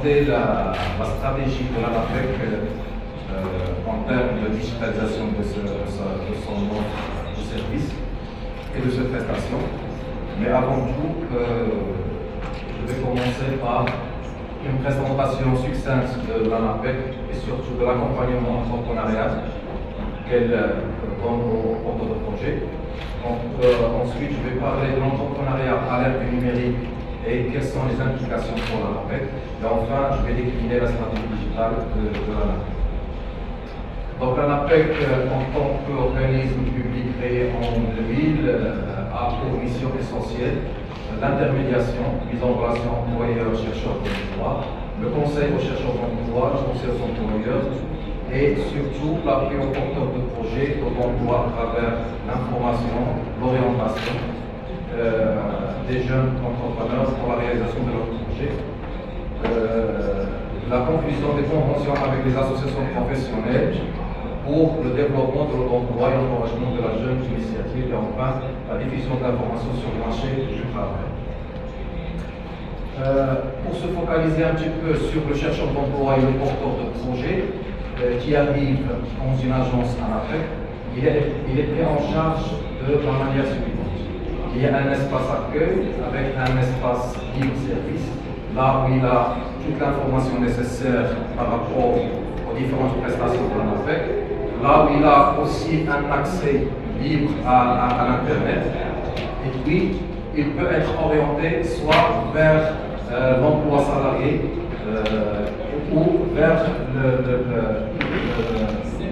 présenter la stratégie de l'ANAPEC en termes de digitalisation de son offre de service et de cette prestation. Mais avant tout, je vais commencer par une présentation succincte de l'ANAPEC et surtout de l'accompagnement entrepreneurial qu'elle donne au porteur de projet. Ensuite, je vais parler de l'entrepreneuriat à l'ère du numérique et quelles sont les implications pour l'ANAPEC. Et enfin, je vais décliner la stratégie digitale de l'ANAPEC. Donc l'ANAPEC, en tant qu'organisme public créé en 2000, a pour mission essentielle l'intermédiation, mise en relation employeur-chercheur d'emploi, le conseil aux chercheurs d'emploi, le conseil aux employeurs, et surtout l'appui aux porteurs de projets d'emploi à travers l'information, l'orientation des jeunes entrepreneurs pour la réalisation de leurs projets, la conclusion des conventions avec les associations professionnelles pour le développement de l'emploi et l'encouragement de la jeune initiative et enfin la diffusion d'informations sur le marché du travail. Pour se focaliser un petit peu sur le chercheur d'emploi et le porteur de projet qui arrive dans une agence ANAPEC, il est pris en charge de la manière suivante. Il y a un espace accueil avec un espace libre-service, là où il a toute l'information nécessaire par rapport aux différentes prestations de l'ANAPEC, là où il a aussi un accès libre à l'Internet, et puis il peut être orienté soit vers l'emploi salarié ou vers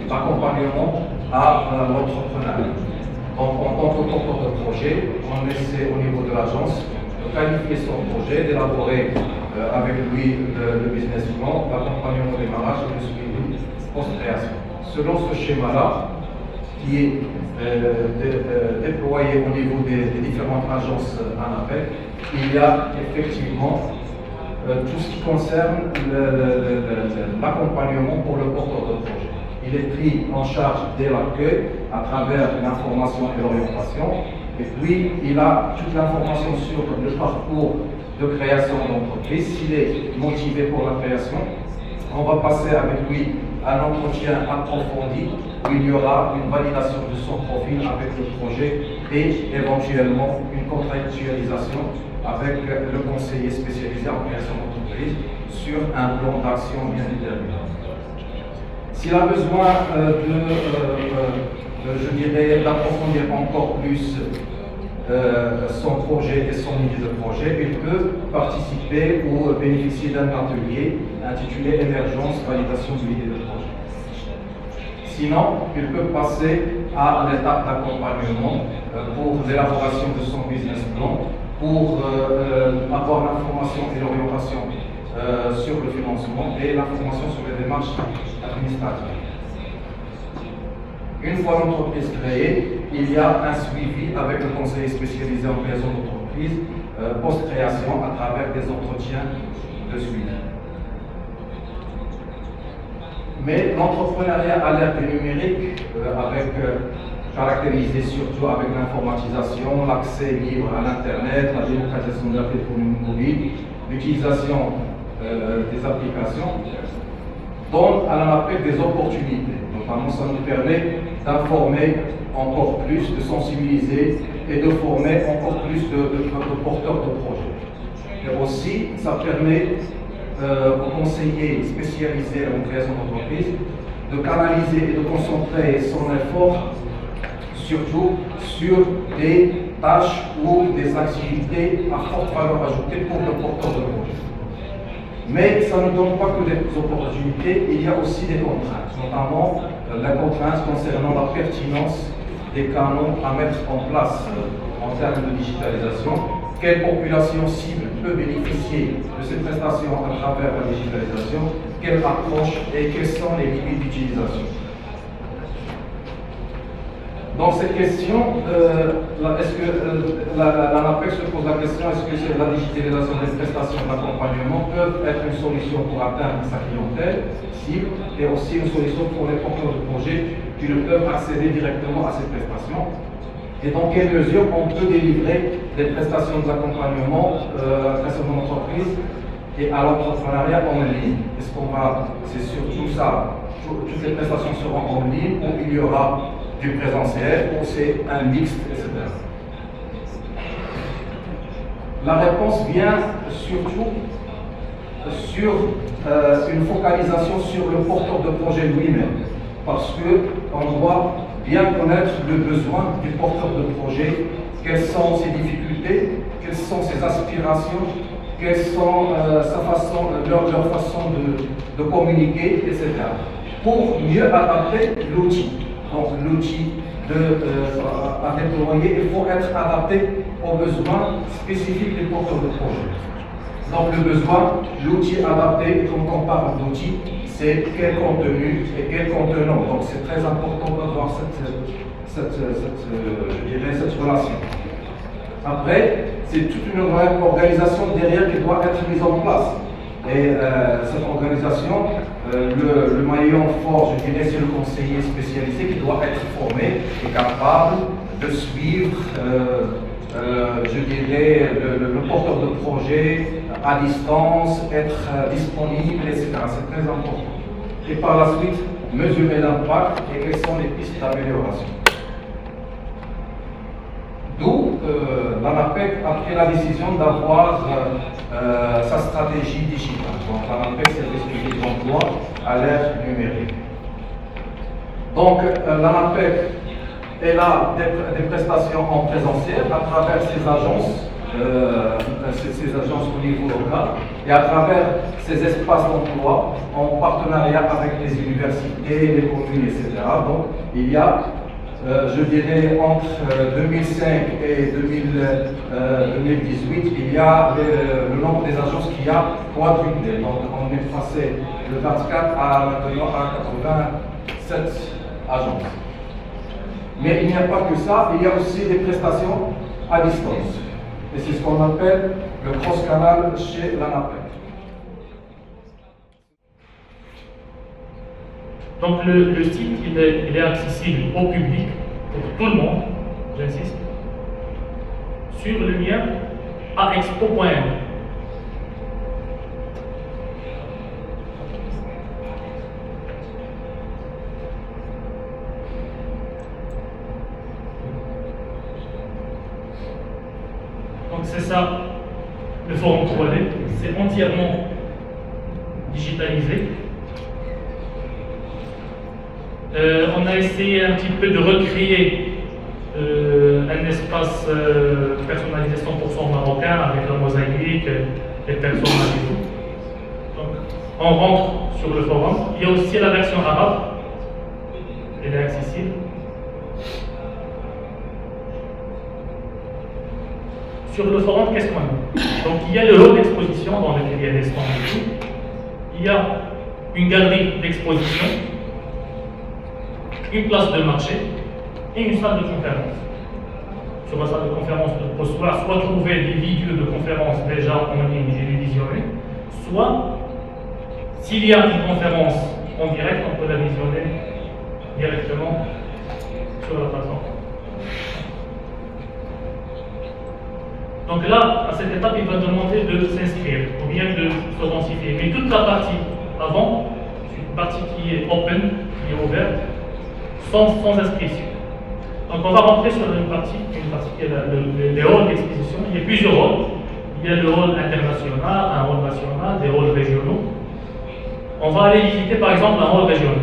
l'accompagnement à l'entrepreneuriat. Donc en tant que porteur de projet, on essaie au niveau de l'agence de qualifier son projet, d'élaborer avec lui le business plan, l'accompagnement au démarrage et le suivi post-création. Selon ce schéma-là, qui est déployé au niveau des différentes agences ANAPEC, il y a effectivement tout ce qui concerne l'accompagnement pour le porteur de projet. Il est pris en charge dès l'accueil à travers l'information et l'orientation, et puis il a toute l'information sur le parcours de création d'entreprise. S'il est motivé pour la création, on va passer avec lui un entretien approfondi où il y aura une validation de son profil avec le projet et éventuellement une contractualisation avec le conseiller spécialisé en création d'entreprise sur un plan d'action bien déterminé. S'il a besoin je dirais, d'approfondir encore plus son projet et son idée de projet, il peut participer ou bénéficier d'un atelier intitulé Émergence, validation de l'idée de projet. Sinon, il peut passer à l'étape d'accompagnement pour l'élaboration de son business plan, pour avoir l'information et l'orientation sur le financement et l'information sur les démarches administratives. Une fois l'entreprise créée, il y a un suivi avec le conseiller spécialisé en création d'entreprise post-création à travers des entretiens de suivi. Mais l'entrepreneuriat à l'ère du numérique, caractérisé surtout avec l'informatisation, l'accès libre à l'Internet, la démocratisation de la téléphonie mobile, l'utilisation des applications, donne à l'ANAPEC des opportunités. Notamment, ça nous permet d'informer encore plus, de sensibiliser et de former encore plus de porteurs de projets. Et aussi, ça permet aux conseillers spécialisés en création d'entreprise de canaliser et de concentrer son effort surtout sur des tâches ou des activités à forte valeur ajoutée pour le porteur de projet. Mais ça ne donne pas que des opportunités, il y a aussi des contraintes, notamment la contrainte concernant la pertinence des canaux à mettre en place en termes de digitalisation. Quelle population cible peut bénéficier de ces prestations à travers la digitalisation? Quelle approche et quelles sont les limites d'utilisation? Dans cette question, est-ce que l'ANAPEC se pose la question, est-ce que la digitalisation des prestations d'accompagnement peuvent être une solution pour atteindre sa clientèle cible et aussi une solution pour les porteurs de projets qui ne peuvent accéder directement à ces prestations? Et dans quelle mesure on peut délivrer des prestations d'accompagnement à la création d'entreprise et à l'entrepreneuriat en ligne. C'est surtout ça, toutes les prestations seront en ligne, ou il y aura du présentiel, ou c'est un mixte, etc. La réponse vient surtout sur une focalisation sur le porteur de projet lui-même, parce qu'on doit bien connaître le besoin du porteur de projet, quelles sont ses difficultés, quelles sont ses aspirations, quelles sont leur façon de communiquer, etc. Pour mieux adapter l'outil. Donc l'outil à déployer, il faut être adapté aux besoins spécifiques des porteurs de projet. Donc le besoin, l'outil adapté, quand on parle d'outil, c'est quel contenu et quel contenant. Donc c'est très important d'avoir cette relation. Après, c'est toute une organisation derrière qui doit être mise en place. Et cette organisation, le maillon fort, je dirais, c'est le conseiller spécialisé qui doit être formé et capable de suivre, je dirais, le porteur de projet à distance, être disponible, etc. C'est très important. Et par la suite, mesurer l'impact et quelles sont les pistes d'amélioration. D'où l'ANAPEC a pris la décision d'avoir sa stratégie digitale. Donc l'ANAPEC, c'est le stratégie d'emploi à l'ère numérique. Donc l'ANAPEC, elle a des prestations en présentiel à travers ses agences au niveau local et à travers ces espaces d'emploi en partenariat avec les universités, les communes, etc. Donc il y a je dirais entre 2005 et 2018, il y a le nombre des agences qui a quadruplé. Donc on est passé de 24 à maintenant à 87 agences. Mais il n'y a pas que ça, il y a aussi des prestations à distance. Et c'est ce qu'on appelle le cross-canal chez l'ANAPEC. Donc le site, il est accessible au public, pour tout le monde, j'insiste, sur le lien axpo.m. Donc c'est ça, le forum 3D, c'est entièrement digitalisé. On a essayé un petit peu de recréer un espace personnalisé 100% marocain avec la mosaïque, les personnes et tout. Donc, on rentre sur le forum. Il y a aussi la version arabe, elle est accessible. Sur le forum, qu'est-ce qu'on a? Donc, il y a le hall d'exposition dans lequel il y a des stands et tout. Il y a une galerie d'exposition, une place de marché et une salle de conférence. Sur la salle de conférence, on peut soit trouver des vidéos de conférences déjà en ligne et les visionner, soit, s'il y a une conférence en direct, on peut la visionner directement sur la plateforme. Donc là, à cette étape, il va demander de s'inscrire ou bien de se renseigner. Mais toute la partie avant, c'est une partie qui est open, qui est ouverte, sans inscription. Donc on va rentrer sur une partie qui est les rôles d'exposition. Il y a plusieurs rôles. Il y a le rôle international, un rôle national, des rôles régionaux. On va aller visiter par exemple un rôle régional.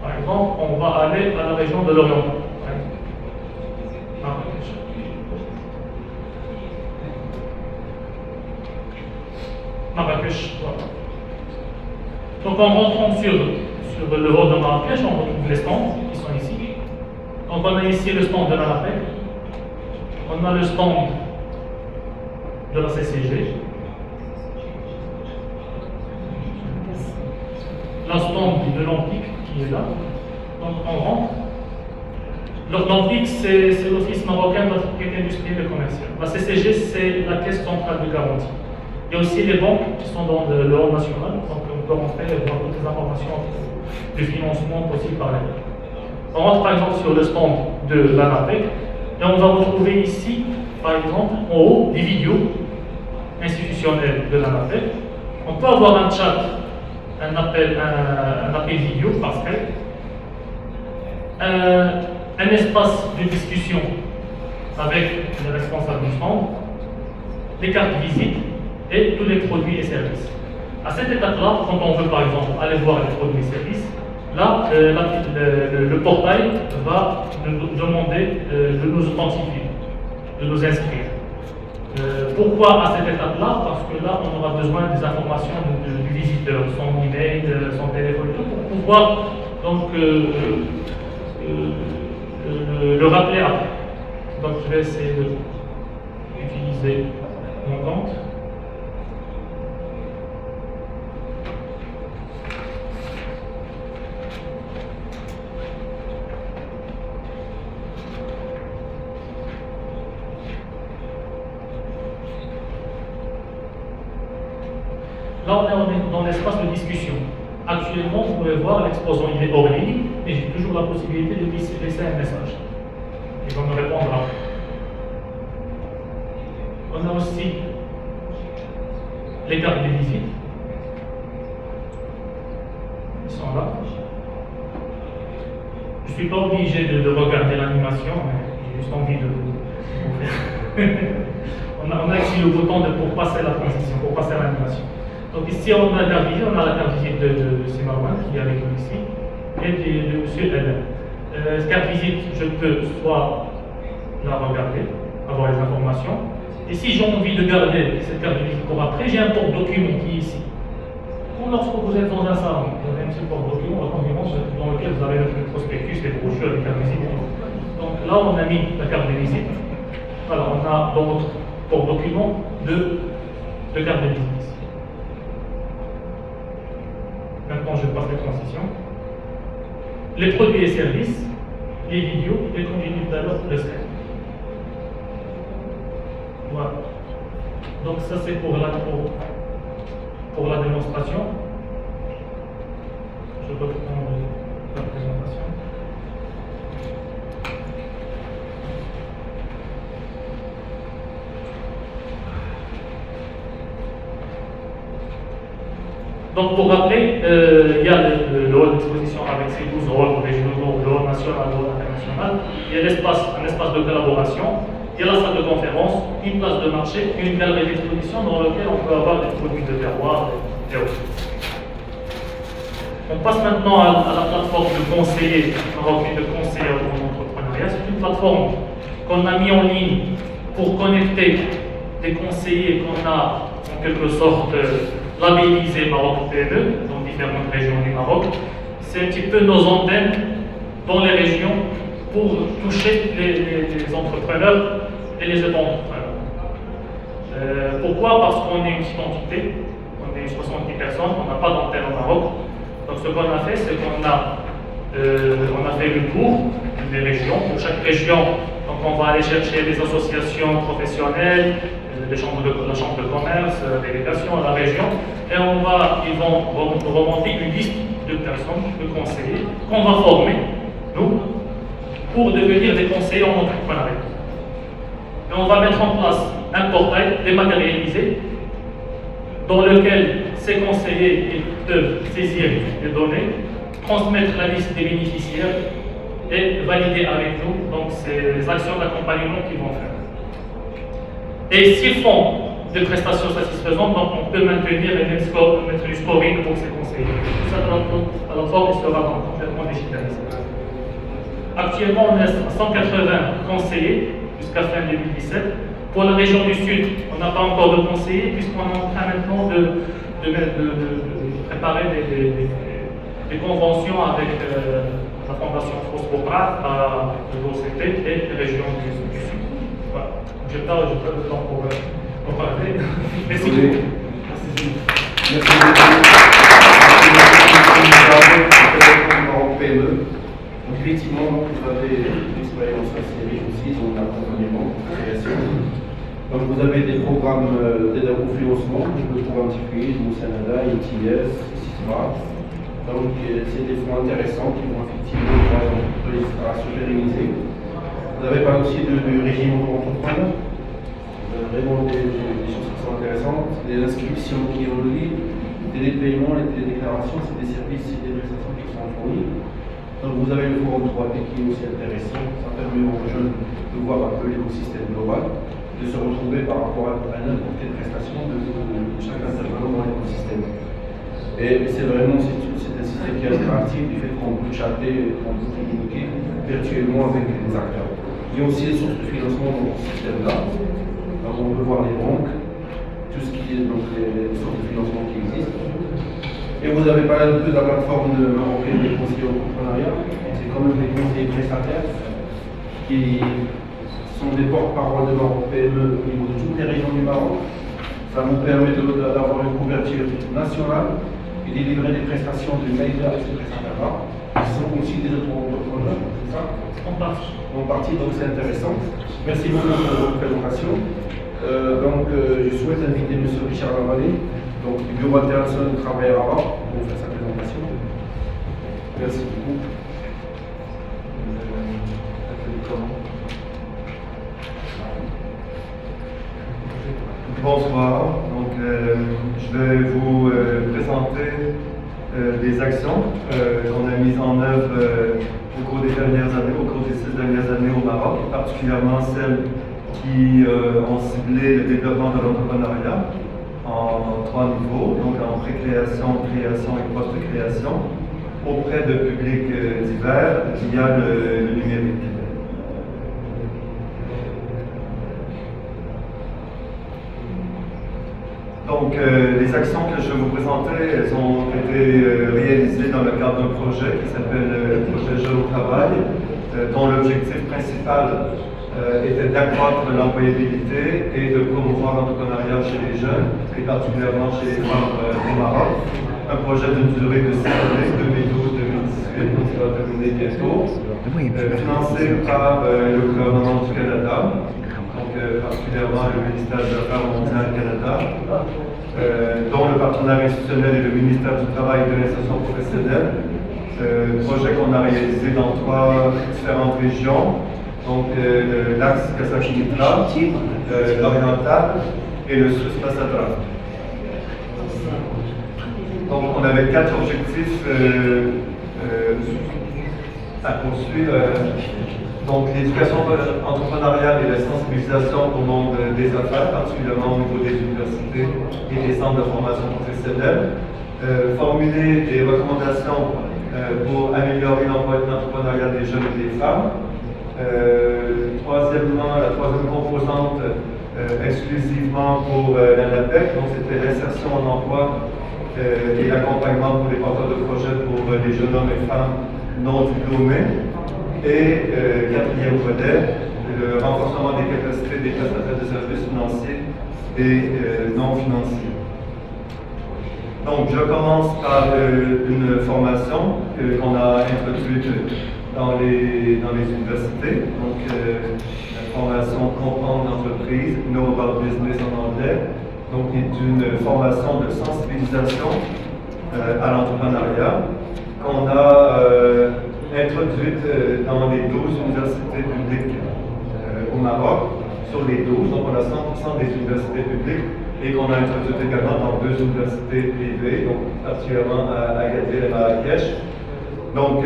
Par exemple, on va aller à la région de l'Orient. Marrakech, voilà. Donc en rentrant sur le hall de Marrakech, on retrouve les stands qui sont ici. Donc on a ici le stand de l'ANAPEC, on a le stand de la CCG, la stand de l'Antique qui est là. Donc on rentre. L'Antique, c'est l'Office marocain de la propriété industrielle et commerciale. La CCG, c'est la caisse centrale de garantie. Il y a aussi les banques qui sont dans le hall national, donc on peut rentrer et voir toutes les informations du financement possible par les banques. On rentre par exemple sur le stand de l'ANAPEC. Et on va retrouver ici, par exemple, en haut, des vidéos institutionnelles de l'ANAPEC. On peut avoir un chat, un appel vidéo par Skype, un espace de discussion avec les responsables du centre, les cartes visite et tous les produits et services. À cette étape-là, quand on veut par exemple aller voir les produits et services, là, le portail va nous demander de nous authentifier, de nous inscrire. Pourquoi à cette étape-là? Parce que là, on aura besoin des informations du visiteur, son email, son téléphone, tout, pour pouvoir donc, le rappeler après. Donc je vais essayer d'utiliser mon compte. Là, on est dans l'espace de discussion. Actuellement, vous pouvez voir, l'exposant il est hors ligne, mais j'ai toujours la possibilité de laisser un message. Il va me répondre après. On a aussi les cartes de visite. Ils sont là. Je ne suis pas obligé de regarder l'animation, j'ai juste envie de vous faire. on a ici le bouton pour passer la transition, pour passer l'animation. Donc ici on a la carte visite, on a la carte visite de Simarwan qui est avec nous ici, et de M. Ellen. Cette carte visite, je peux soit la regarder, avoir les informations, et si j'ai envie de garder cette carte de visite pour après, j'ai un porte-document qui est ici. Ou lorsque vous êtes dans un salon, vous avez un petit porte-document dans lequel vous avez le prospectus, les brochures, les cartes de visite. Donc là on a mis la carte de visite. Voilà, on a dans notre porte-document de cartes de visite. Maintenant, je passe la transition. Les produits et services, les vidéos, et comme j'ai dit tout à l'heure, le Skype. Voilà. Donc ça, c'est pour la démonstration. Je peux prendre la présentation. Donc pour rappeler, il y a le hall d'exposition avec ses 12 halls régionaux, le hall national, le hall international. Il y a un espace de collaboration, il y a la salle de conférence, une place de marché, une galerie d'exposition dans laquelle on peut avoir des produits de terroir et autres. On passe maintenant à la plateforme de conseiller marocain de conseiller en entrepreneuriat. C'est une plateforme qu'on a mis en ligne pour connecter des conseillers qu'on a en quelque sorte labellisés Maroc PME dans différentes régions du Maroc. C'est un petit peu nos antennes dans les régions pour toucher les entrepreneurs et les entrepreneurs. Pourquoi? Parce qu'on est une petite entité, on est 70 personnes, on n'a pas d'antenne au Maroc. Donc ce qu'on a fait, c'est qu'on a fait le tour des régions. Pour chaque région, donc on va aller chercher des associations professionnelles, la chambre de commerce, délégation à la région, et ils vont remonter une liste de personnes, de conseillers, qu'on va former, nous, pour devenir des conseillers en entrepreneuriat. Et on va mettre en place un portail dématérialisé dans lequel ces conseillers peuvent saisir les données, transmettre la liste des bénéficiaires et valider avec nous donc ces actions d'accompagnement qu'ils vont faire. Et s'ils font des prestations satisfaisantes, donc on peut maintenir et mettre du scoring pour ces conseillers. Tout ça dans la plateforme sera complètement digitalisé. Actuellement, on est à 180 conseillers jusqu'à fin 2017. Pour la région du Sud, on n'a pas encore de conseillers puisqu'on est en train maintenant de préparer des conventions avec la Fondation Foscopra, le GOCP et les régions du Sud. Voilà. Je n'ai pas le temps pour parler. Merci beaucoup. Merci beaucoup. PME. Donc effectivement, vous avez une expérience assez riche aussi dans l'accompagnement, la création. Donc vous avez des programmes d'aide au financement, le programme particulier, le Canada, ITS, etc. Donc c'est des fonds intéressants qui vont effectivement les se pérenniser. Vous avez parlé aussi du régime auto-entrepreneur. Vraiment des choses qui sont intéressantes. Les inscriptions qui ont lieu, les délais de paiement, les télédéclarations, c'est des services et des prestations qui sont fournis. Donc vous avez le forum 3P qui est aussi intéressant. Ça permet aux jeunes de voir un peu l'écosystème global, de se retrouver par rapport à n'importe quelle prestation de chaque intervenant dans l'écosystème. Et c'est vraiment c'est un système qui est interactif du fait qu'on peut chatter, qu'on peut communiquer virtuellement avec les acteurs. Il y a aussi les sources de financement dans ce système-là. Donc on peut voir les banques, tout ce qui est donc les sources de financement qui existent. Et vous avez parlé un peu de la plateforme marocaine des conseillers au entrepreneuriat. C'est quand même des conseillers prestataires qui sont des porte-parole de Maroc PME au niveau de toutes les régions du Maroc. Ça nous permet d'avoir une couverture nationale et de livrer des prestations de meilleurs avec ces prestataires-là. Ils sont aussi des auto-entrepreneurs, c'est ça? En partie. En partie, donc c'est intéressant. Merci beaucoup pour votre présentation. Je souhaite inviter M. Richard Lavallée, donc du Bureau international du travail arabe, pour faire sa présentation. Merci beaucoup. Bonsoir, donc je vais vous présenter des actions qu'on a mises en œuvre au cours des dernières années, au cours des 6 dernières années au Maroc, et particulièrement celles qui ont ciblé le développement de l'entrepreneuriat en 3 niveaux, donc en pré-création, création et post-création, auprès de publics divers via le numérique. Donc, les actions que je vais vous présenter, elles ont été réalisées dans le cadre d'un projet qui s'appelle le projet Jeunes au travail, dont l'objectif principal était d'accroître l'employabilité et de promouvoir l'entrepreneuriat chez les jeunes, et particulièrement chez les femmes au Maroc. Un projet d'une durée de 6 années, 2012-2018, donc qui va terminer bientôt, financé par le gouvernement du Canada, donc particulièrement le ministère des Affaires mondiales Canada, dont le partenaire institutionnel est le ministère du Travail et de l'Insertion professionnelle. Projet qu'on a réalisé dans 3 différentes régions, donc l'axe Kasachmitra, l'oriental et le Sud-Passatra. Donc on avait 4 objectifs à poursuivre. Donc l'éducation entrepreneuriale et la sensibilisation au monde des affaires, particulièrement au niveau des universités et des centres de formation professionnelle. Formuler des recommandations pour améliorer l'entrepreneuriat des jeunes et des femmes. Troisièmement, la 3e composante exclusivement pour l'ANAPEC, donc c'était l'insertion en emploi et l'accompagnement pour les porteurs de projets pour les jeunes hommes et femmes non diplômés. Et 4e volet, le renforcement des capacités des prestataires de services financiers et non financiers. Donc, je commence par une formation qu'on a introduite dans les universités. Donc, la formation Comprendre l'entreprise, Know About Business en anglais. Donc, c'est une formation de sensibilisation à l'entrepreneuriat qu'on a introduite dans les 12 universités publiques au Maroc, sur les 12, donc on a 100% des universités publiques, et qu'on a introduite également dans 2 universités privées, donc particulièrement à Agadir et Marrakech. Donc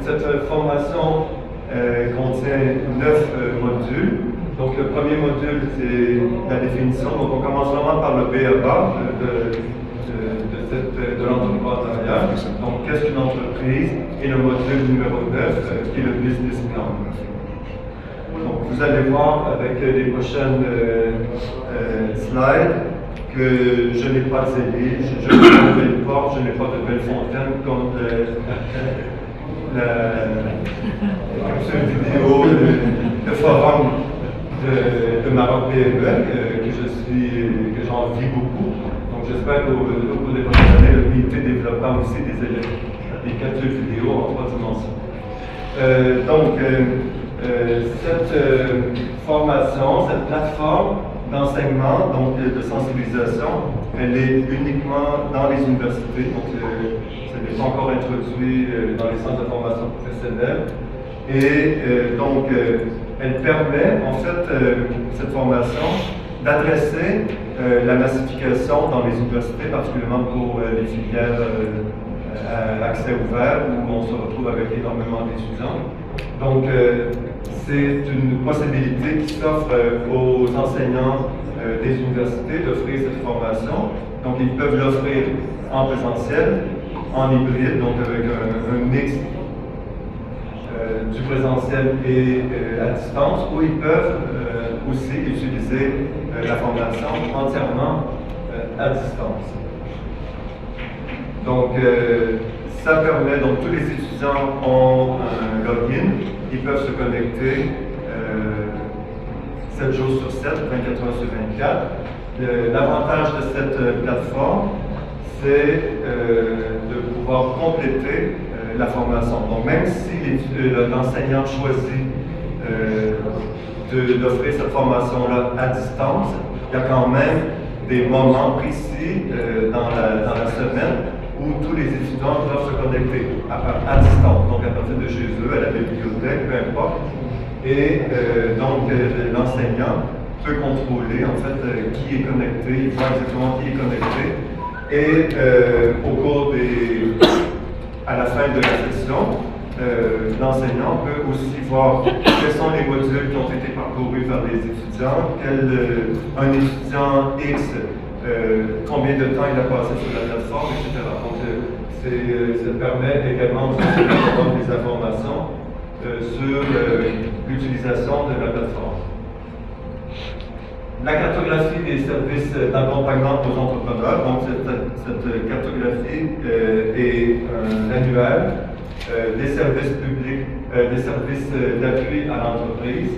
cette formation contient 9 modules. Donc le premier module, c'est la définition, donc on commence vraiment par le BABA de l'entrepreneuriat. Donc, qu'est-ce qu'une entreprise? Et le module numéro 9, qui est le business plan. Donc, vous allez voir avec les prochaines slides que je n'ai pas de zélé, je n'ai pas de belles portes, je n'ai pas de belles fontaines comme la vidéo de forum de Maroc PME que j'envie beaucoup. Donc j'espère qu'au cours des prochaines années, l'unité développera aussi des captures vidéo en 3 dimensions. Cette formation, cette plateforme d'enseignement, donc de sensibilisation, elle est uniquement dans les universités, donc ça n'est pas encore introduit dans les centres de formation professionnelle. Et elle permet, en fait, cette formation, d'adresser la massification dans les universités, particulièrement pour les filières à accès ouvert, où on se retrouve avec énormément d'étudiants. Donc, c'est une possibilité qui s'offre aux enseignants des universités d'offrir cette formation. Donc, ils peuvent l'offrir en présentiel, en hybride, donc avec un mix du présentiel et à distance, où ils peuvent aussi utiliser la formation entièrement à distance. Donc, ça permet, donc tous les étudiants ont un login, ils peuvent se connecter 7 jours sur 7, 24 heures sur 24. L'avantage de cette plateforme, c'est de pouvoir compléter la formation. Donc, même si l'enseignant choisit d'offrir cette formation-là à distance, il y a quand même des moments précis dans la semaine où tous les étudiants doivent se connecter à distance, donc à partir de chez eux, à la bibliothèque, peu importe. Et donc, l'enseignant peut contrôler en fait qui est connecté, il voit exactement qui est connecté. Et au cours à la fin de la session, l'enseignant peut aussi voir quels sont les modules qui ont été parcourus par les étudiants, un étudiant X, combien de temps il a passé sur la plateforme, etc. Donc, ça permet également d'avoir des informations sur l'utilisation de la plateforme. La cartographie des services d'accompagnement aux entrepreneurs, donc cette cartographie est un annuaire des services publics, des services d'appui à l'entreprise,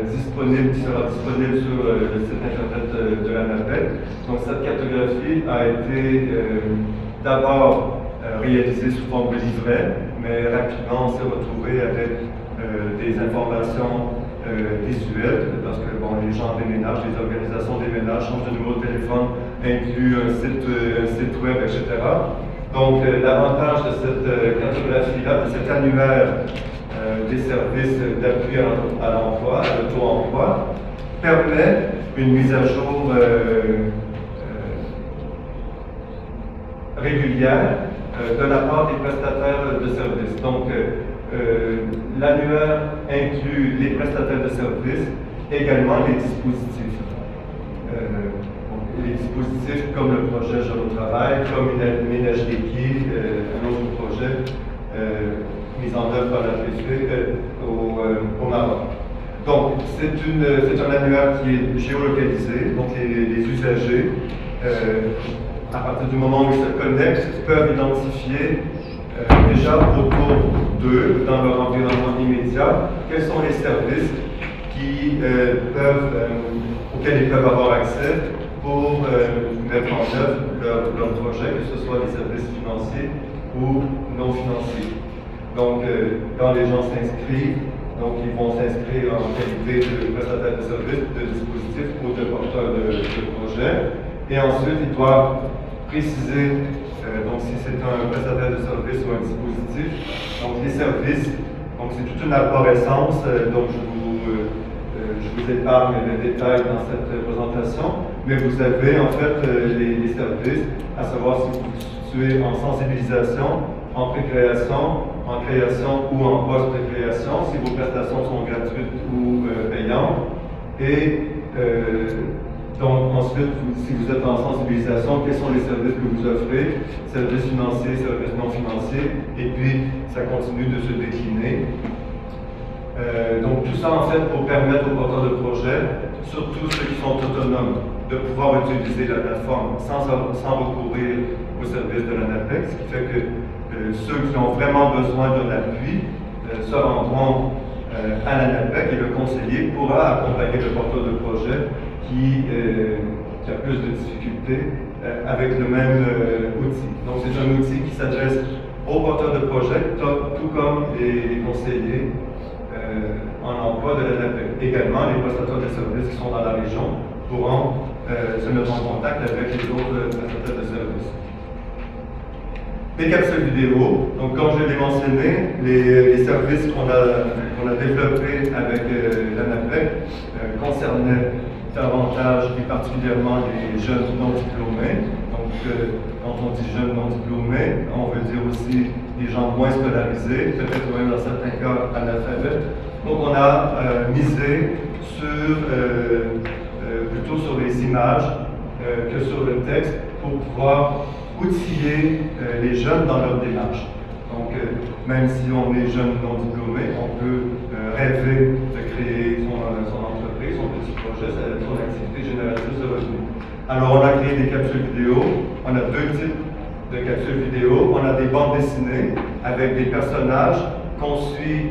qui sera disponible sur le site internet de l'ANAPEC. Donc cette cartographie a été d'abord réalisée sous forme de livret, mais rapidement on s'est retrouvé avec des informations visuelles, parce que bon, les gens déménagent, les organisations déménagent, changent de numéro de téléphone, incluent un site web, etc. Donc l'avantage de cette cartographie-là, de cet annuaire des services d'appui à l'emploi, à l'auto-emploi, permet une mise à jour régulière de la part des prestataires de services. Donc, l'annuaire inclut les prestataires de services, également les dispositifs. Les dispositifs comme le projet Je au travail, comme une ménage d'équipe, un autre projet mis en œuvre par la PSU au Maroc. Donc, c'est un annuaire qui est géolocalisé, donc les usagers, à partir du moment où ils se connectent, peuvent identifier déjà autour d'eux, dans leur environnement immédiat, quels sont les services auxquels ils peuvent avoir accès pour mettre en œuvre leur projet, que ce soit des services financiers ou non financiers. Donc, quand les gens s'inscrivent, donc ils vont s'inscrire en qualité de prestataire de services, de dispositifs ou de porteur de projet. Et ensuite, ils doivent préciser, donc si c'est un prestataire de service ou un dispositif, donc les services, donc c'est toute une arborescence, donc je vous épargne les détails dans cette présentation, mais vous avez en fait les services, à savoir si vous vous situez en sensibilisation, en pré-création, en création ou en post-création, si vos prestations sont gratuites ou payantes, et donc ensuite, si vous êtes en sensibilisation, quels sont les services que vous offrez, services financiers, services non financiers, et puis ça continue de se décliner. Donc tout ça en fait pour permettre aux porteurs de projet, surtout ceux qui sont autonomes, de pouvoir utiliser la plateforme sans recourir au service de l'ANAPEC, ce qui fait que ceux qui ont vraiment besoin d'un appui se rendront à l'ANAPEC et le conseiller pourra accompagner le porteur de projet qui a plus de difficultés avec le même outil. Donc c'est un outil qui s'adresse aux porteurs de projet, tout comme les conseillers en emploi de l'ANAPEC. Également, les prestataires de services qui sont dans la région pourront se mettre en contact avec les autres prestataires de services. Des capsules vidéo. Donc, comme je l'ai mentionné, les services qu'on a développés avec l'ANAPEC concernaient davantage et particulièrement les jeunes non diplômés. Donc, quand on dit jeunes non diplômés, on veut dire aussi des gens moins scolarisés, peut-être même dans certains cas analphabètes. Donc, on a misé plutôt sur les images que sur le texte pour pouvoir outiller les jeunes dans leur démarche. Donc, même si on est jeune non diplômé, on peut rêver de créer son entreprise, son petit projet, son activité génératrice de revenus. Alors, on a créé des capsules vidéo. On a deux types de capsules vidéo. On a des bandes dessinées avec des personnages qu'on suit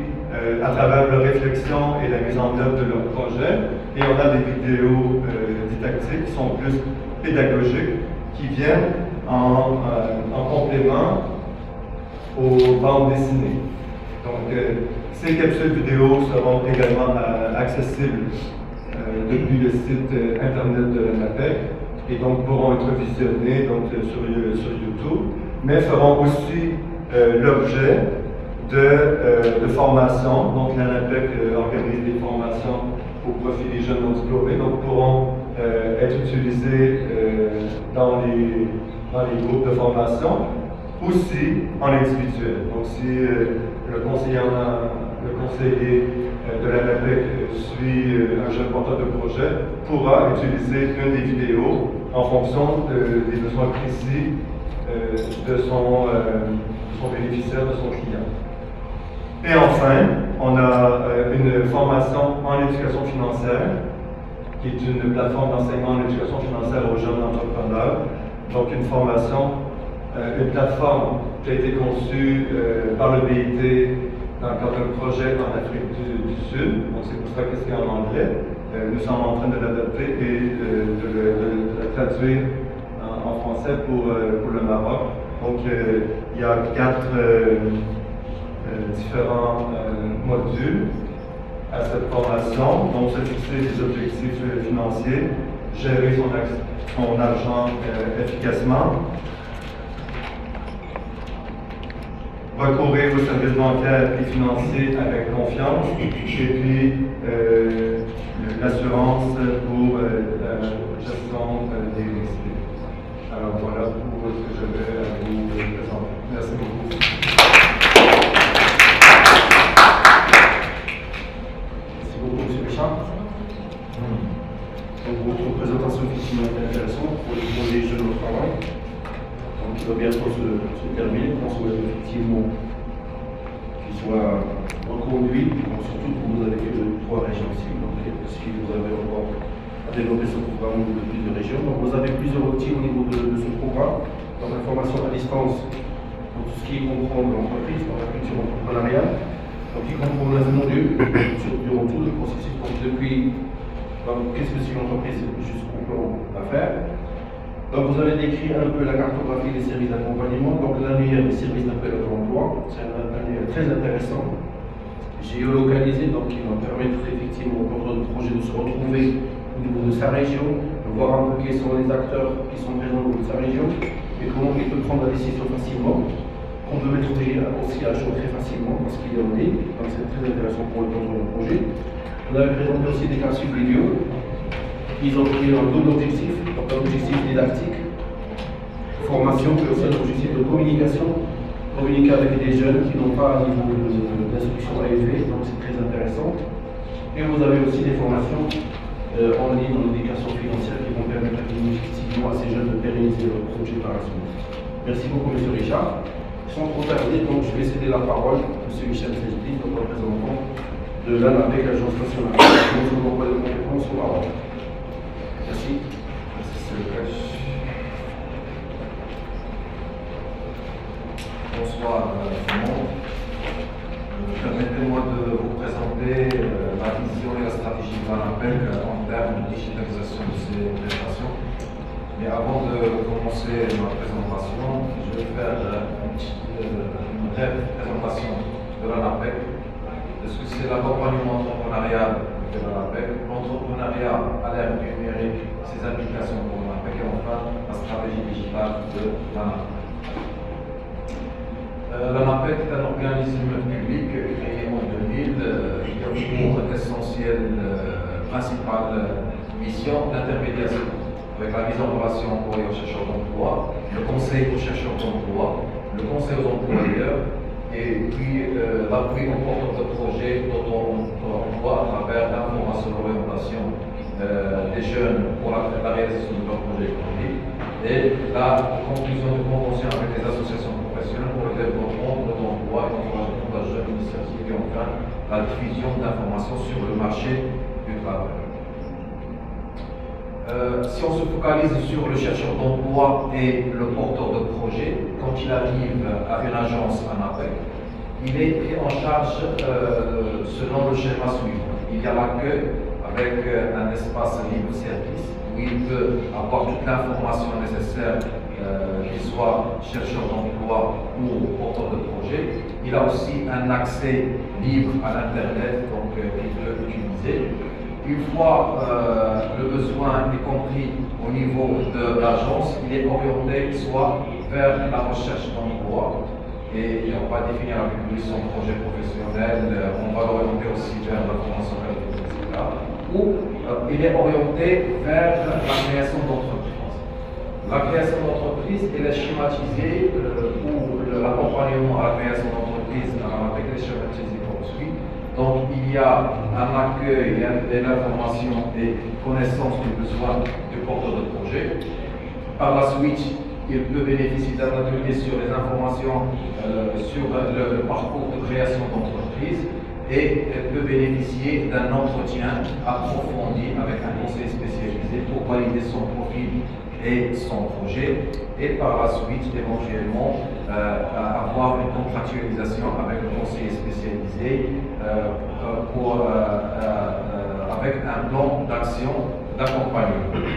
à travers leur réflexion et la mise en œuvre de leur projet. Et on a des vidéos didactiques qui sont plus pédagogiques, qui viennent en complément aux bandes dessinées. Donc, ces capsules vidéo seront également accessibles depuis le site internet de l'ANAPEC et donc pourront être visionnées donc, sur YouTube, mais feront aussi l'objet de formations. Donc, l'ANAPEC organise des formations au profit des jeunes non diplômés, donc pourront être utilisées dans les groupes de formation, aussi en individuel. Donc, si le conseiller de l'ANAPEC suit un jeune porteur de projet, pourra utiliser une des vidéos en fonction des besoins précis de son bénéficiaire, de son client. Et enfin, on a une formation en éducation financière, qui est une plateforme d'enseignement en éducation financière aux jeunes entrepreneurs. Donc, une plateforme qui a été conçue par le BIT dans le cadre d'un projet en Afrique du Sud. Donc, c'est pour ça que c'est en anglais. Nous sommes en train de l'adapter et de la traduire en français pour le Maroc. Donc, il y a 4 différents modules à cette formation. Donc, se fixer des objectifs financiers, gérer son argent efficacement, recourir aux services bancaires et financiers avec confiance, et puis l'assurance pour la gestion des risques. Alors voilà pour ce que je vais vous présenter. Merci beaucoup. Merci beaucoup, M. Richard. Donc, votre présentation effectivement est intéressante pour les jeunes au travail. Donc, il va bientôt se terminer. On souhaite effectivement qu'il soit reconduit, surtout que vous avez que 3 régions cibles. Donc, si vous avez encore à développer ce programme de plusieurs régions. Donc, vous avez plusieurs outils au niveau de ce programme. Donc, la formation à distance pour tout ce qui comprend l'entreprise, dans la culture entrepreneuriale. Donc, il comprend les modules durant tout le processus. Donc, depuis qu'est-ce que c'est une entreprise jusqu'au plan d'affaires. Donc, vous avez décrit un peu la cartographie des services d'accompagnement. Donc, l'annuaire des services d'appel à l'emploi, c'est un annuaire très intéressant, géolocalisé, donc qui va permettre effectivement au porteur de projet de se retrouver au niveau de sa région, de voir un peu quels sont les acteurs qui sont présents au niveau de sa région, et comment il peut prendre la décision facilement, qu'on peut mettre aussi à jour très facilement parce qu'il est en ligne. Donc, c'est très intéressant pour le porteur de projet. On avait présenté aussi des capsules vidéo. Ils ont pris un double objectif, donc un objectif didactique, formation, mais aussi un objectif de communication, communiquer avec des jeunes qui n'ont pas un niveau d'instruction élevé, donc c'est très intéressant. Et vous avez aussi des formations en ligne dans l'éducation financière qui vont permettre effectivement à ces jeunes de pérenniser leur projet par la suite. Merci beaucoup, M. Richard. Sans trop tarder, donc je vais céder la parole à M. Michel Sejdi, notre représentant de l'ANAPEC, l'Agence nationale de l'emploi et de compétences au Maroc. Merci. Merci, Sylvain. Bonsoir tout le monde. Permettez-moi de vous présenter la vision et la stratégie de l'ANAPEC en termes de digitalisation de ces prestations. Mais avant de commencer ma présentation, je vais faire une brève présentation de l'ANAPEC, de ce que c'est l'accompagnement entrepreneurial de l'ANAPEC, l'entrepreneuriat à l'ère numérique, ses applications pour l'ANAPEC et enfin la stratégie digitale de l'ANAPEC. L'ANAPEC est un organisme public créé en 2000 qui a pour essentielle principale mission d'intermédiation avec la mise en relation employés aux chercheurs d'emploi, le conseil aux chercheurs d'emploi, le conseil aux employeurs et puis l'appui aux porteurs de projets d'auto-emploi à travers l'information et l'orientation des jeunes pour la réalisation de leurs projets économiques et la conclusion de conventions avec les associations professionnelles pour le développement de l'emploi et l'encouragement de la jeune initiative et enfin la diffusion d'informations sur le marché du travail. Si on se focalise sur le chercheur d'emploi et le porteur de projet, quand il arrive à une agence ANAPEC, il est pris en charge selon le schéma suivant. Il y a l'accueil avec un espace libre service où il peut avoir toute l'information nécessaire, qu'il soit chercheur d'emploi ou porteur de projet. Il a aussi un accès libre à l'Internet, donc qu'il peut utiliser. Une fois le besoin est compris au niveau de l'agence, il est orienté soit vers la recherche d'emploi, et on va définir avec lui son projet professionnel, on va l'orienter aussi vers la formation qualifiée, etc. Ou il est orienté vers la création d'entreprise. La création d'entreprise, elle est schématisée, ou l'accompagnement à la création d'entreprise avec les schématisés comme suit. Donc il y a un accueil et l'information et connaissance du besoin du porteur de projet. Par la suite, il peut bénéficier d'un atelier sur les informations sur le parcours de création d'entreprise et il peut bénéficier d'un entretien approfondi avec un conseiller spécialisé pour valider son profil et son projet et par la suite éventuellement avoir une contractualisation avec le conseiller spécialisé avec un plan d'action d'accompagnement.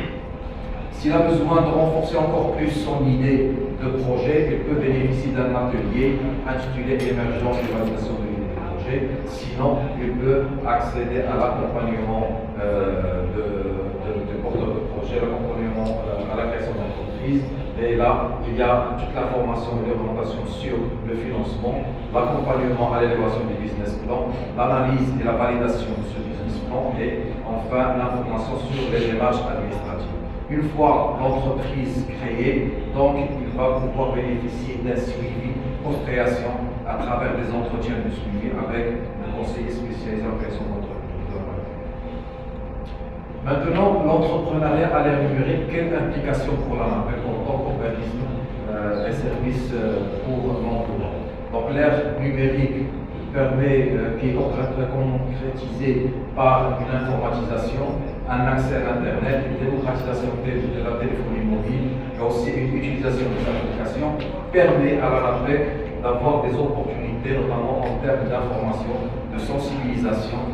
S'il a besoin de renforcer encore plus son idée de projet, il peut bénéficier d'un atelier intitulé Émergence et validation de l'idée de projet. Sinon, il peut accéder à l'accompagnement de porteur de projet, l'accompagnement à la création d'entreprise. Et là, il y a toute l'information et l'orientation sur le financement, l'accompagnement à l'élévation du business plan, l'analyse et la validation de ce business plan et enfin l'information sur les démarches administratives. Une fois l'entreprise créée, donc il va pouvoir bénéficier d'un suivi post-création à travers des entretiens de suivi avec un conseiller spécialisé en création d'entreprise. Maintenant, l'entrepreneuriat à l'ère numérique, quelle implication pour l'ANAPEC en tant qu'organisme et service pour l'emploi? Donc l'ère numérique permet, qui est concrétisée par une informatisation, un accès à l'Internet, une démocratisation de la téléphonie mobile, mais aussi une utilisation des applications, permet à l'ANAPEC d'avoir des opportunités, notamment en termes d'information, de sensibilisation,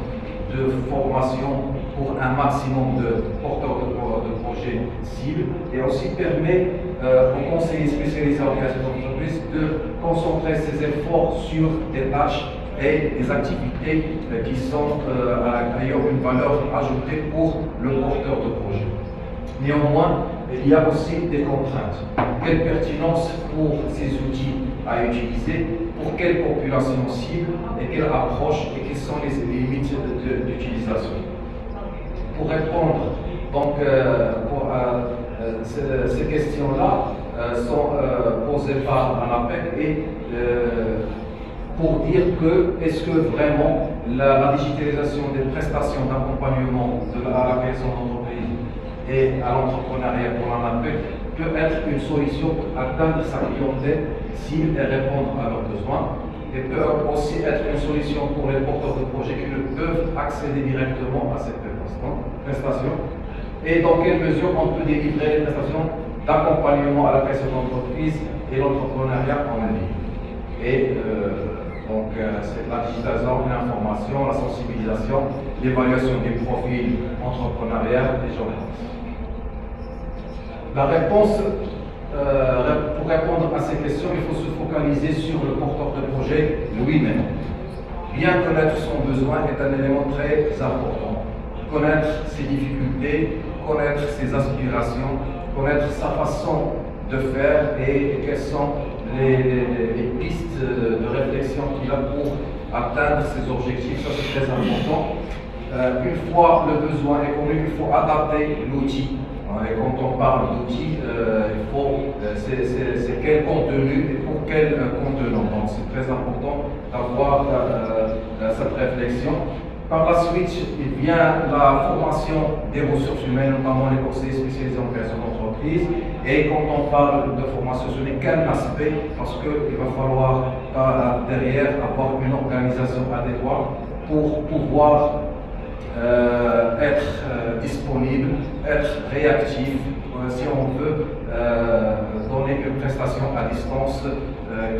de formation pour un maximum de porteurs de projets cibles et aussi permet aux conseillers spécialisés en création d'entreprise de concentrer ses efforts sur des tâches et des activités qui sont ayant une valeur ajoutée pour le porteur de projet. Néanmoins, il y a aussi des contraintes. Quelle pertinence pour ces outils à utiliser, pour quelle population cible et quelle approche et quelles sont les limites d'utilisation. Pour répondre donc ces questions-là sont posées par l'ANAPEC et pour dire que est-ce que vraiment la digitalisation des prestations d'accompagnement à la création d'entreprise et à l'entrepreneuriat pour l'ANAPEC peut être une solution pour atteindre sa clientèle cible et répondre à leurs besoins, et peut aussi être une solution pour les porteurs de projets qui ne peuvent accéder directement à cette prestation, et dans quelle mesure on peut délivrer les prestations d'accompagnement à la création d'entreprise et l'entrepreneuriat en ligne. Et c'est la digitalisation, l'information, la sensibilisation, l'évaluation des profils entrepreneurial et j'en passe. La réponse, pour répondre à ces questions, il faut se focaliser sur le porteur de projet lui-même. Bien connaître son besoin est un élément très important. Connaître ses difficultés, connaître ses aspirations, connaître sa façon de faire et quelles sont les pistes de réflexion qu'il a pour atteindre ses objectifs. Ça, c'est très important. Une fois le besoin est connu, il faut adapter l'outil. Et quand on parle d'outils, c'est quel contenu et pour quel contenant. Donc c'est très important d'avoir cette réflexion. Par la suite, il vient la formation des ressources humaines, notamment les conseillers spécialisés en création d'entreprise. Et quand on parle de formation, ce n'est qu'un aspect, parce qu'il va falloir derrière avoir une organisation adéquate pour pouvoir être disponible, être réactif, si on veut donner une prestation à distance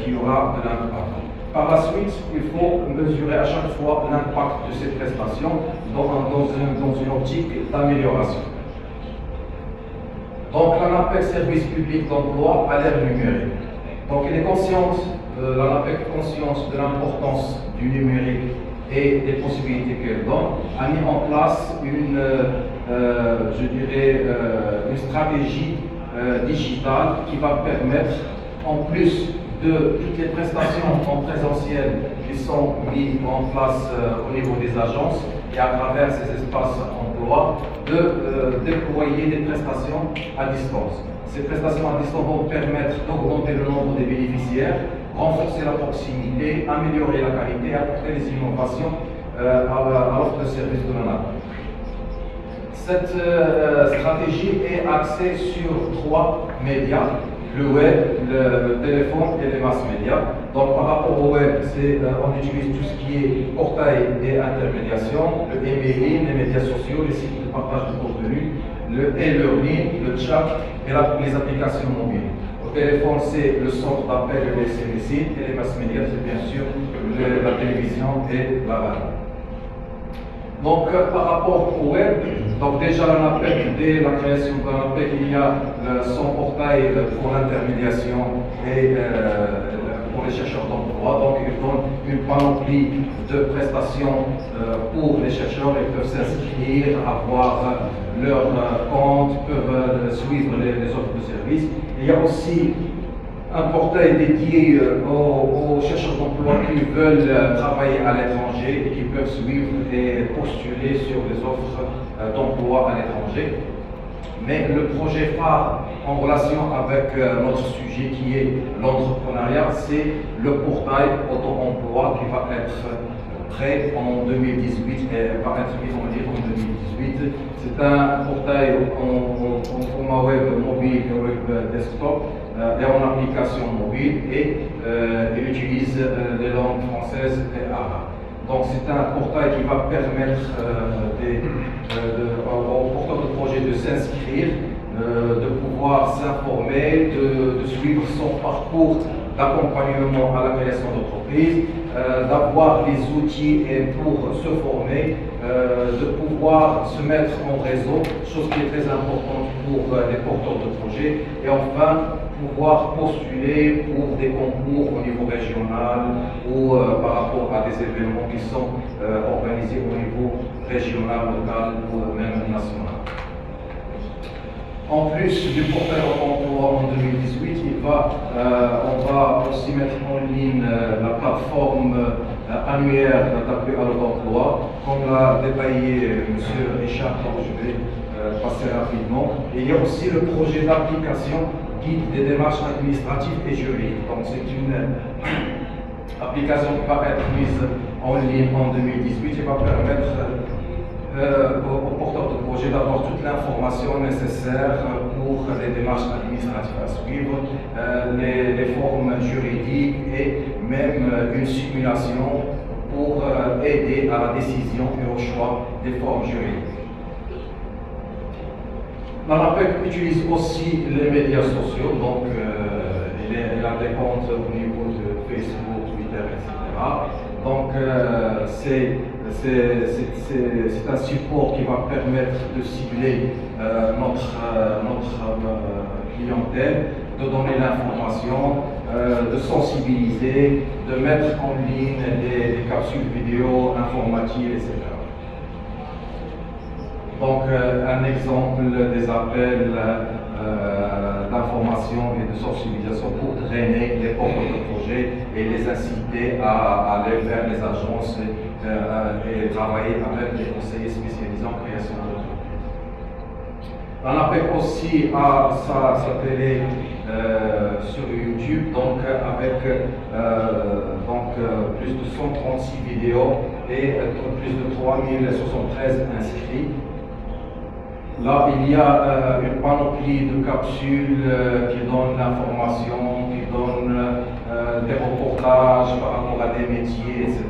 qui aura de l'impact. Par la suite, il faut mesurer à chaque fois l'impact de ces prestations dans une optique d'amélioration. Donc l'ANAPEC Service public d'emploi à l'ère numérique. Donc il est consciente, l'ANAPEC est consciente de l'importance du numérique et des possibilités qu'elle donne, a mis en place une stratégie digitale qui va permettre, en plus de toutes les prestations en présentiel qui sont mises en place au niveau des agences et à travers ces espaces emploi, de déployer des prestations à distance. Ces prestations à distance vont permettre d'augmenter le nombre des bénéficiaires, renforcer la proximité, améliorer la qualité et apporter des innovations à l'offre de service de l'ANAPEC. Cette stratégie est axée sur 3 médias, le web, le téléphone et les mass médias. Donc par rapport au web, on utilise tout ce qui est portail et intermédiation, le emailing, les médias sociaux, les sites de partage de contenu, le e-learning, le chat et les applications mobiles. Au téléphone, c'est le centre d'appel et les SMS, et les mass médias, c'est bien sûr la télévision et la radio. Donc, par rapport au web, donc déjà l'ANAPEC, dès la création de l'ANAPEC, il y a son portail pour l'intermédiation et pour les chercheurs d'emploi. Donc, il donne une panoplie de prestations pour les chercheurs. Ils peuvent s'inscrire, avoir leur compte, peuvent suivre les offres de services. Il y a aussi un portail dédié aux chercheurs d'emploi qui veulent travailler à l'étranger et qui peuvent suivre et postuler sur les offres d'emploi à l'étranger. Mais le projet phare en relation avec notre sujet qui est l'entrepreneuriat, c'est le portail auto-emploi qui va être prêt en 2018 et va être mis en ligne en 2018. C'est un portail en format web mobile et web desktop et en application mobile et il utilise les langues françaises et arabes. Donc c'est un portail qui va permettre aux porteurs de projet de s'inscrire, de pouvoir s'informer, de suivre son parcours d'accompagnement à la création d'entreprise, d'avoir les outils pour se former, de pouvoir se mettre en réseau, chose qui est très importante pour les porteurs de projets, et enfin pouvoir postuler pour des concours au niveau régional ou par rapport à des événements qui sont organisés au niveau régional, local ou même national. En plus du portail emploi en 2018, on va aussi mettre en ligne la plateforme annuaire d'appui à l'emploi, comme l'a détaillé M. Richard, donc je vais passer rapidement. Et il y a aussi le projet d'application guide des démarches administratives et juridiques. Donc c'est une application qui va être mise en ligne en 2018 et va permettre aux porteurs de projet d'avoir toute l'information nécessaire pour les démarches administratives à suivre, les formes juridiques et même une simulation pour aider à la décision et au choix des formes juridiques. L'ANAPEC utilise aussi les médias sociaux, donc elle a des comptes au niveau de Facebook, Twitter, etc. Donc c'est un support qui va permettre de cibler notre clientèle, de donner l'information, de sensibiliser, de mettre en ligne des capsules vidéo informatives, etc. Donc, un exemple des appels d'information et de sensibilisation pour drainer les porteurs de projets et les inciter à aller vers les agences et travailler avec les conseillers spécialisés en création d'entreprises. L'ANAPEC aussi a sa télé sur YouTube, donc avec plus de 136 vidéos et plus de 3073 inscrits. Là, il y a une panoplie de capsules qui donnent l'information, qui donnent des reportages par rapport à des métiers, etc.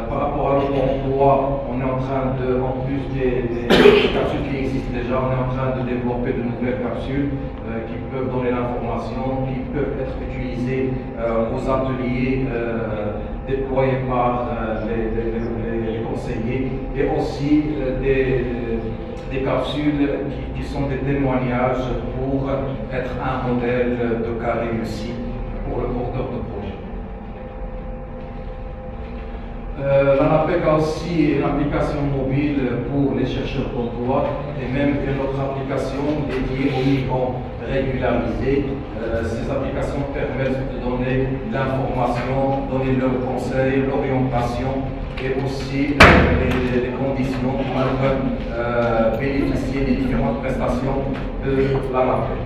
Par rapport à l'auto-emploi, on est en train de, en plus des capsules qui existent déjà, on est en train de développer de nouvelles capsules qui peuvent donner l'information, qui peuvent être utilisées aux ateliers déployés par les conseillers, et aussi des capsules qui sont des témoignages pour être un modèle de cas réussi pour le porteur de projet. L'ANAPEC a aussi une application mobile pour les chercheurs d'emploi et même une autre application dédiée aux migrants régularisés. Ces applications permettent de donner l'information, donner leurs conseils, l'orientation et aussi les conditions pour bénéficier des différentes prestations de l'ANAPEC.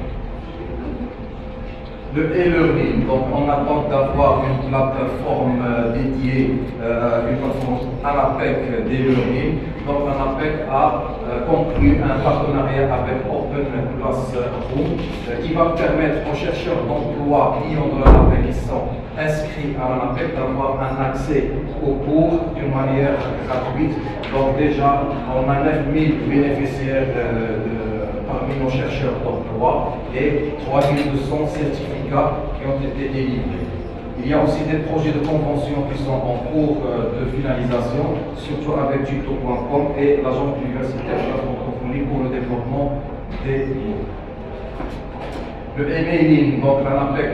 Le e-learning, donc on attend d'avoir une plateforme dédiée, une plateforme ANAPEC d'e-learning. Donc l'ANAPEC a conclu un partenariat avec Open Classroom qui va permettre aux chercheurs d'emploi clients de l'ANAPEC qui sont inscrits à l'ANAPEC d'avoir un accès aux cours d'une manière gratuite. Donc déjà, on a 9000 bénéficiaires parmi nos chercheurs d'emploi et 3200 certificats qui ont été délivrés. Il y a aussi des projets de convention qui sont en cours de finalisation, surtout avec tuto.com et l'agence universitaire de la francophonie pour le développement des cours. Le emailing, donc l'ANAPEC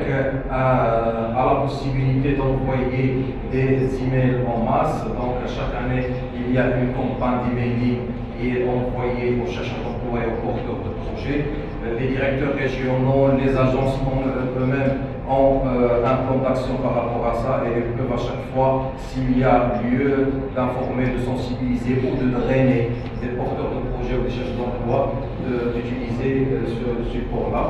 a la possibilité d'envoyer des emails en masse. Donc chaque année, il y a une campagne d'emailing qui est envoyée aux chercheurs d'emploi et aux porteurs de projets. Les directeurs régionaux, les agences eux-mêmes ont un plan d'action par rapport à ça et peuvent à chaque fois, s'il y a lieu d'informer, de sensibiliser ou de drainer des porteurs de projets ou des chercheurs d'emploi, d'utiliser ce support-là.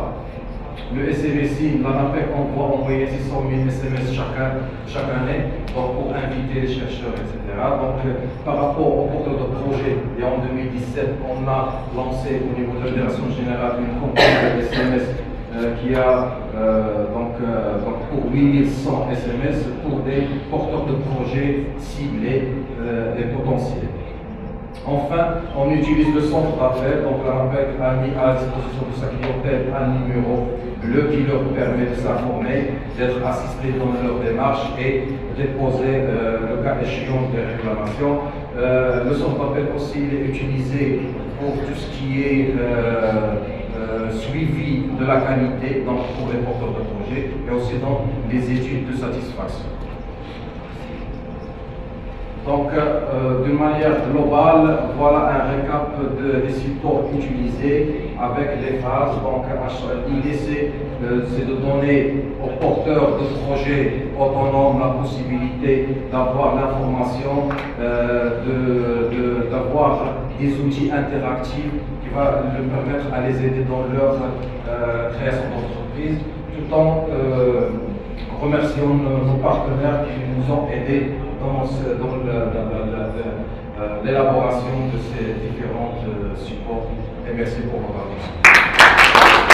Le SMSI, l'ANAPEC envoie envoyer 600 000 SMS chaque année pour inviter les chercheurs, etc. Donc, par rapport aux porteurs de projets, et en 2017, on a lancé au niveau de la Direction générale une campagne de SMS qui a pour 8100 SMS pour des porteurs de projets ciblés et potentiels. Enfin, on utilise le centre d'appel, donc l'ANAPEC a mis à la disposition de sa clientèle un numéro bleu qui leur permet de s'informer, d'être assistés dans leur démarche et déposer le cas échéant des réclamations. Le centre d'appel aussi est utilisé pour tout ce qui est suivi de la qualité, donc pour les porteurs de projets, et aussi dans les études de satisfaction. Donc, d'une manière globale, voilà un récap des supports utilisés avec les phases. Donc, l'idée, c'est de donner aux porteurs de projets autonomes la possibilité d'avoir l'information, d'avoir des outils interactifs qui vont leur permettre à les aider dans leur création d'entreprise, tout en remerciant nos partenaires qui nous ont aidés dans l'élaboration de ces différents supports. Et merci pour votre attention.